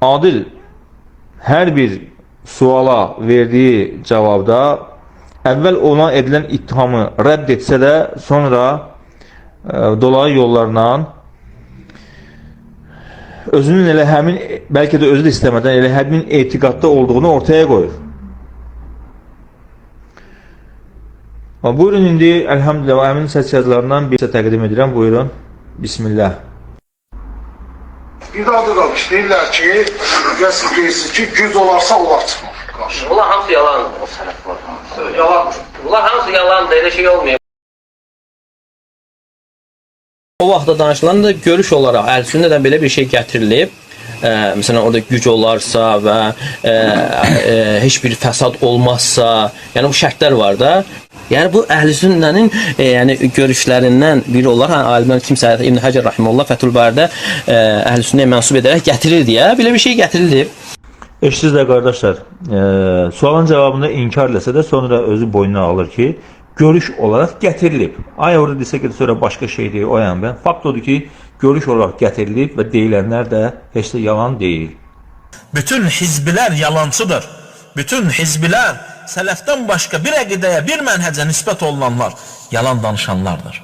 Adil hər bir suala verdiyi cavabda əvvəl ona edilən ittihamı rədd etsə də, sonra dolayı yollarla özünün elə həmin, bəlkə də özü də istəmədən elə həmin etiqadda olduğunu ortaya qoyur. Buyurun, indi əlhamdülillah həmin səs yazılarından bir təqdim edirəm. Buyurun. Bismillah. Bir daha da qalmış. Deyirlər ki, rəsm deyirsiniz ki, güc olarsa onlar çıxmır. Bunlar hamısı yalandır. Yalandır. Bunlar hamısı yalandır. Elə şey olmuyor. O vaxtda danışılan da görüş olaraq Əhl-Sünnədən belə bir şey gətirilib. Məsələn, orada güc olarsa və heç bir fəsad olmazsa, yəni bu şərtlər var da. Yəni bu Əhl-Sünnənin yəni görüşlərindən biri olaraq alimlər kimsə İbn Həcər Rahimehullah Fəthül Baridə Əhl-Sünnəyə mənsub edərək gətirir deyə belə bir şey gətirilib. Eşitsiniz də qardaşlar, sualın cavabını inkar eləsə də sonra özü boynuna alır ki, görüş olaraq gətirilib. Ay orada desə ki, sonra başqa şey deyil, o yəni ben. Fakt odur ki, görüş olaraq gətirilib və deyilənlər də heç də yalan deyil. Bütün hizbilər yalancıdır. Bütün hizbilər sələfdən başqa bir əqidəyə, bir mənhəcə nisbət olunanlar yalan danışanlardır.